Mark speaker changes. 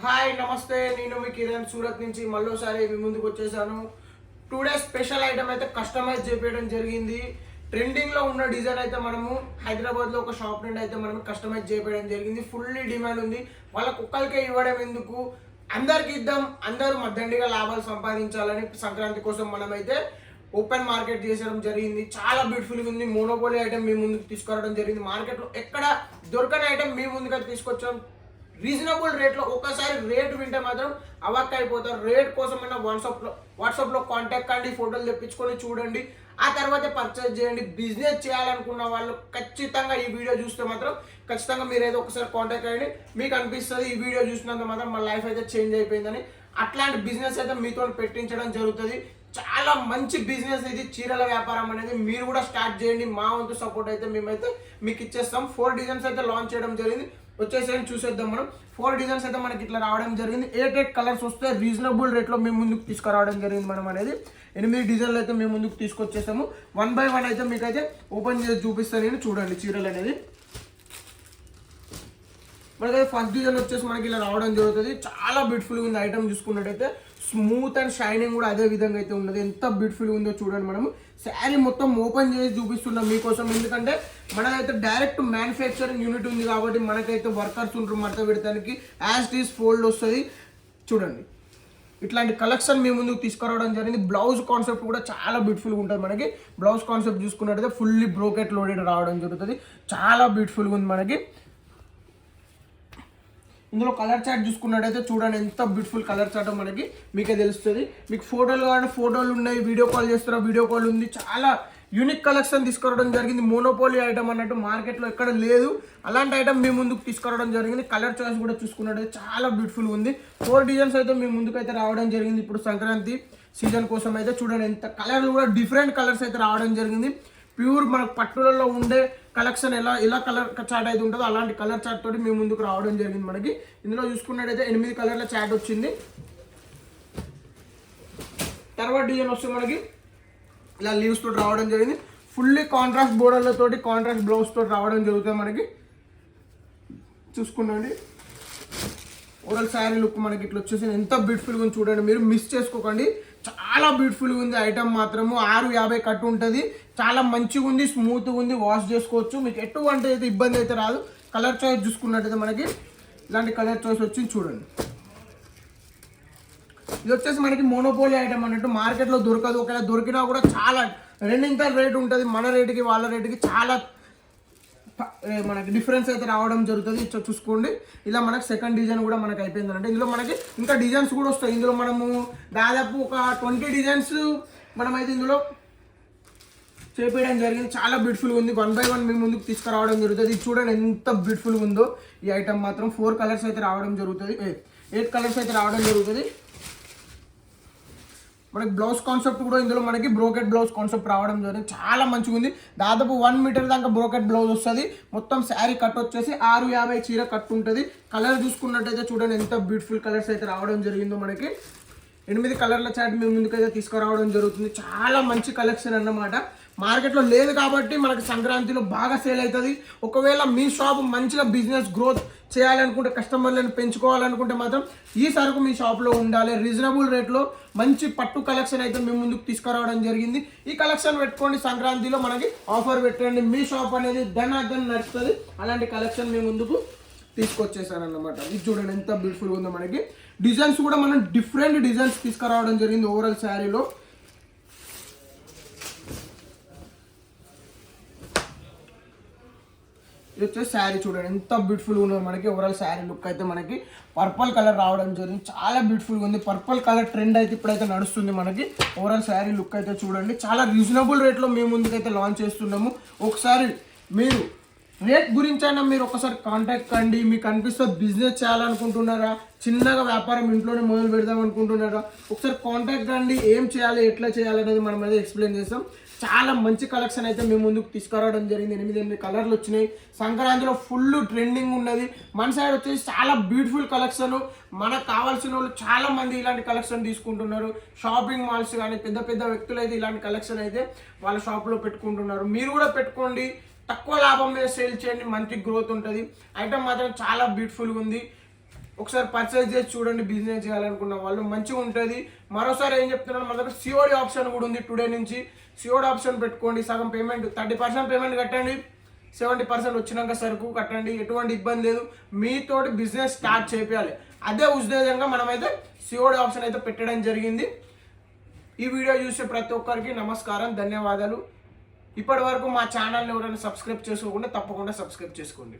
Speaker 1: Hi నమస్తే, నేను మీ కిరణ్ సూరత్ నుంచి మళ్ళోసారి మీ ముందుకు వచ్చేసాను. టుడే స్పెషల్ ఐటమ్ అయితే కస్టమైజ్ చేపించడం జరిగింది. ట్రెండింగ్లో ఉన్న డిజైన్ అయితే మనము హైదరాబాద్లో ఒక షాప్ నుండి అయితే మనం కస్టమైజ్ చేపించడం జరిగింది. ఫుల్లీ డిమాండ్ ఉంది. వాళ్ళ కుక్కలకే ఇవ్వడం ఎందుకు, అందరికి ఇద్దాం, అందరూ మధ్యండిగా లాభాలు సంపాదించాలని సంక్రాంతి కోసం మనమైతే ఓపెన్ మార్కెట్ చేసడం జరిగింది. చాలా బ్యూటిఫుల్గా ఉంది. మోనోపోలీ ఐటమ్ మీ ముందుకు తీసుకురావడం జరిగింది. మార్కెట్లో ఎక్కడ దొరకని ఐటమ్ మీ ముందుగా తీసుకొచ్చాం. రీజనబుల్ రేట్లో. ఒకసారి రేట్ వింటే మాత్రం అవాక్ అయిపోతారు. రేట్ కోసం అయినా వాట్సాప్లో కాంటాక్ట్ కండి, ఫోటోలు తెప్పించుకొని చూడండి, ఆ తర్వాత పర్చేజ్ చేయండి. బిజినెస్ చేయాలనుకున్న వాళ్ళు ఖచ్చితంగా ఈ వీడియో చూస్తే మాత్రం ఖచ్చితంగా మీరు ఏదో ఒకసారి కాంటాక్ట్ అయ్యండి. మీకు అనిపిస్తుంది ఈ వీడియో చూసినంత మాత్రం మా లైఫ్ అయితే చేంజ్ అయిపోయిందని. అట్లాంటి బిజినెస్ అయితే మీతో పెట్టించడం జరుగుతుంది. చాలా మంచి బిజినెస్ ఇది, చీరల వ్యాపారం అనేది. మీరు కూడా స్టార్ట్ చేయండి. మా వంతు సపోర్ట్ అయితే మేమైతే మీకు ఇచ్చేస్తాం. 4 డిజైన్స్ అయితే లాంచ్ చేయడం జరిగింది. వచ్చేసేయండి, చూసేద్దాం. మనం 4 డిజైన్స్ అయితే మనకి ఇట్లా రావడం జరిగింది. 8 కలర్స్ వస్తే రీజనబుల్ రేట్లో మేము ముందుకు తీసుకురావడం జరిగింది. మనం అనేది 8 డిజైన్లు అయితే మేము ముందుకు తీసుకొచ్చేసాము. 1 బై 1 అయితే మీకు అయితే ఓపెన్ చేసి చూపిస్తాను నేను. చూడండి చీరలు అనేది. మనకైతే ఫస్ట్ డిజైన్ వచ్చేసి మనకి ఇలా రావడం జరుగుతుంది. చాలా బ్యూటిఫుల్గా ఉంది. ఐటమ్ చూసుకున్నట్టయితే స్మూత్ అండ్ షైనింగ్ కూడా అదే విధంగా అయితే ఉన్నది. ఎంత బ్యూటిఫుల్గా ఉందో చూడండి. మనము శారీ మొత్తం ఓపెన్ చేసి చూపిస్తున్నాం మీకోసం. ఎందుకంటే మనకైతే డైరెక్ట్ మ్యానుఫ్యాక్చరింగ్ యూనిట్ ఉంది కాబట్టి మనకైతే వర్కర్స్ ఉంటారు మడత పెడతానికి. యాజ్ ఇట్ ఈస్ ఫోల్డ్ వస్తుంది. చూడండి, ఇట్లాంటి కలెక్షన్ మీ ముందుకు తీసుకురావడం జరిగింది. బ్లౌజ్ కాన్సెప్ట్ కూడా చాలా బ్యూటిఫుల్గా ఉంటుంది. మనకి బ్లౌజ్ కాన్సెప్ట్ చూసుకున్నట్టయితే ఫుల్లీ బ్రోకెట్ లోడెడ్ రావడం జరుగుతుంది. చాలా బ్యూటిఫుల్గా ఉంది మనకి. ఇందులో కలర్ చార్ట్ చూసుకున్నట్టయితే చూడండి ఎంత బ్యూటిఫుల్ కలర్ చార్ట్ మనకి మీకే తెలుస్తుంది. మీకు ఫోటోలు కానీ ఫోటోలు ఉన్నాయి, వీడియో కాల్ చేస్తారా వీడియో కాల్ ఉంది. చాలా యూనిక్ కలెక్షన్ తీసుకురావడం జరిగింది. మోనోపోలీ ఐటమ్ అన్నట్టు మార్కెట్లో ఎక్కడ లేదు. అలాంటి ఐటమ్ మీ ముందుకు తీసుకురావడం జరిగింది. కలర్ చాయిస్ కూడా చూసుకున్నట్టయితే చాలా బ్యూటిఫుల్ ఉంది. 4 డిజైన్స్ అయితే మీ ముందుకు అయితే రావడం జరిగింది. ఇప్పుడు సంక్రాంతి సీజన్ కోసం అయితే చూడండి ఎంత కలర్లు కూడా డిఫరెంట్ కలర్స్ అయితే రావడం జరిగింది. ప్యూర్ మనకు పట్టులలో ఉండే కలెక్షన్ ఇలా కలర్ చార్ట్ అయితే ఉంటుందో అలాంటి కలర్ చార్ట్ తోటి మేము ముందుకు రావడం జరిగింది. మనకి ఇందులో చూసుకున్నట్టయితే 8 కలర్ల చార్ట్ వచ్చింది. తర్వాత డిజైన్ వస్తే మనకి ఇలా లీవ్స్ తోటి రావడం జరిగింది. ఫుల్లీ కాంట్రాస్ట్ బోర్డర్లతోటి కాంట్రాస్ట్ బ్లౌజ్ తోటి రావడం జరుగుతుంది. మనకి చూసుకున్నాండి ఓవరాల్ శారీ లుక్ మనకి ఇట్లా వచ్చేసి ఎంత బ్యూటిఫుల్గా ఉంది చూడండి. మీరు మిస్ చేసుకోకండి. చాలా బ్యూటిఫుల్గా ఉంది ఐటమ్ మాత్రము. 650 కట్టు ఉంటుంది. చాలా మంచిగా ఉంది, స్మూత్గా ఉంది, వాష్ చేసుకోవచ్చు. మీకు ఎటువంటి అయితే ఇబ్బంది అయితే రాదు. కలర్ చాయిస్ చూసుకున్నట్టయితే మనకి ఇలాంటి కలర్ చాయిస్ వచ్చింది చూడండి. ఇది వచ్చేసి మనకి మోనోపోలీ ఐటమ్ అన్నట్టు మార్కెట్లో దొరకదు. ఒకవేళ దొరికినా కూడా చాలా రెండింతల రేట్ ఉంటుంది. మన రేటుకి వాళ్ళ రేటుకి చాలా మనకి డిఫరెన్స్ అయితే రావడం జరుగుతుంది. చూసుకోండి. ఇలా మనకి సెకండ్ డిజైన్ కూడా మనకి అయిపోయిందంటే ఇందులో మనకి ఇంకా డిజైన్స్ కూడా వస్తాయి. ఇందులో మనము దాదాపు ఒక 20 డిజైన్స్ మనమైతే ఇందులో చేపేయడం జరిగింది. చాలా బ్యూటిఫుల్గా ఉంది. 1 బై 1 మీ ముందుకు తీసుకురావడం జరుగుతుంది. ఇది చూడండి ఎంత బ్యూటిఫుల్గా ఉందో ఈ ఐటమ్ మాత్రం. 4 కలర్స్ అయితే రావడం జరుగుతుంది. 8 కలర్స్ అయితే రావడం జరుగుతుంది. మనకి బ్లౌజ్ కాన్సెప్ట్ కూడా ఇందులో మనకి బ్రోకెట్ బ్లౌజ్ కాన్సెప్ట్ రావడం జరిగింది. చాలా మంచిగా ఉంది. దాదాపు 1 మీటర్ దాకా బ్రోకెట్ బ్లౌజ్ వస్తుంది. మొత్తం శారీ కట్ వచ్చేసి 650 చీర కట్ ఉంటుంది. కలర్ చూసుకున్నట్టయితే చూడండి ఎంత బ్యూటిఫుల్ కలర్స్ అయితే రావడం జరిగిందో. మనకి 8 కలర్ల చాట్ మీ ముందుకైతే తీసుకురావడం జరుగుతుంది. చాలా మంచి కలెక్షన్ అన్నమాట. మార్కెట్లో లేదు కాబట్టి మనకి సంక్రాంతిలో బాగా సేల్ అవుతుంది. ఒకవేళ మీ షాప్ మంచిగా బిజినెస్ గ్రోత్ చేయాలనుకుంటే, కస్టమర్లను పెంచుకోవాలనుకుంటే మాత్రం ఈ సరుకు మీ షాప్లో ఉండాలి. రీజనబుల్ రేట్లో మంచి పట్టు కలెక్షన్ అయితే మేము ముందుకు తీసుకురావడం జరిగింది. ఈ కలెక్షన్ పెట్టుకోండి. సంక్రాంతిలో మనకి ఆఫర్ పెట్టండి. మీ షాప్ అనేది ధనాధన్ నడుస్తుంది. అలాంటి కలెక్షన్ మేము ముందుకు తీసుకొచ్చేసానన్నమాట. ఇది చూడండి ఎంత బ్యూటిఫుల్గా ఉందో. మనకి డిజైన్స్ కూడా మనం డిఫరెంట్ డిజైన్స్ తీసుకురావడం జరిగింది ఓవరాల్ శారీలో. ఇది వచ్చేసి శారీ చూడండి ఎంత బ్యూటిఫుల్గా ఉన్నది. మనకి ఓవరాల్ శారీ లుక్ అయితే మనకి పర్పుల్ కలర్ రావడం జరిగింది. చాలా బ్యూటిఫుల్గా ఉంది. పర్పుల్ కలర్ ట్రెండ్ అయితే ఇప్పుడైతే నడుస్తుంది. మనకి ఓవరాల్ శారీ లుక్ అయితే చూడండి. చాలా రీజనబుల్ రేట్లో మేము ముందుకైతే లాంచ్ చేస్తున్నాము. ఒకసారి మీరు రేట్ గురించి అయినా మీరు ఒకసారి కాంటాక్ట్ కండి. మీకు అనిపిస్తుంది బిజినెస్ చేయాలనుకుంటున్నారా, చిన్నగా వ్యాపారం ఇంట్లోనే మొదలు పెడదాం అనుకుంటున్నారా, ఒకసారి కాంటాక్ట్ కండి. ఏం చేయాలి, ఎట్లా చేయాలి అనేది మనం అయితే ఎక్స్ప్లెయిన్ చేస్తాం. చాలా మంచి కలెక్షన్ అయితే మేము ముందుకు తీసుకురావడం జరిగింది. 8 కలర్లు వచ్చినాయి. సంక్రాంతిలో ఫుల్ ట్రెండింగ్ ఉన్నది. మన సైడ్ వచ్చేసి చాలా బ్యూటిఫుల్ కలెక్షన్. మనకు కావాల్సిన వాళ్ళు చాలా మంది ఇలాంటి కలెక్షన్ తీసుకుంటున్నారు. షాపింగ్ మాల్స్ కానీ పెద్ద పెద్ద వ్యక్తులు అయితే ఇలాంటి కలెక్షన్ అయితే వాళ్ళ షాప్లో పెట్టుకుంటున్నారు. మీరు కూడా పెట్టుకోండి. తక్కువ లాభం మీద సేల్ చేయండి. మంచి గ్రోత్ ఉంటుంది. ఐటమ్ మాత్రం చాలా బ్యూటిఫుల్గా ఉంది. ఒకసారి పర్చేజ్ చేసి చూడండి. బిజినెస్ చేయాలనుకున్న వాళ్ళు మంచిగా ఉంటుంది. మరోసారి ఏం చెప్తున్నాను, మన దగ్గర సిఓడి ఆప్షన్ కూడా ఉంది. టుడే నుంచి సిఓడి ఆప్షన్ పెట్టుకోండి. సగం పేమెంట్ 30% పేమెంట్ కట్టండి, 70% వచ్చినాక సరుకు కట్టండి. ఎటువంటి ఇబ్బంది లేదు. మీతోటి బిజినెస్ స్టార్ట్ చేయాలి, అదే ఉద్దేశంగా మనమైతే సిఓడి ఆప్షన్ అయితే పెట్టడం జరిగింది. ఈ వీడియో చూసే ప్రతి ఒక్కరికి నమస్కారం, ధన్యవాదాలు. ఇప్పటి వరకు మా ఛానల్ని ఎవరైనా సబ్స్క్రైబ్ చేసుకోకుండా తప్పకుండా సబ్స్క్రైబ్ చేసుకోండి.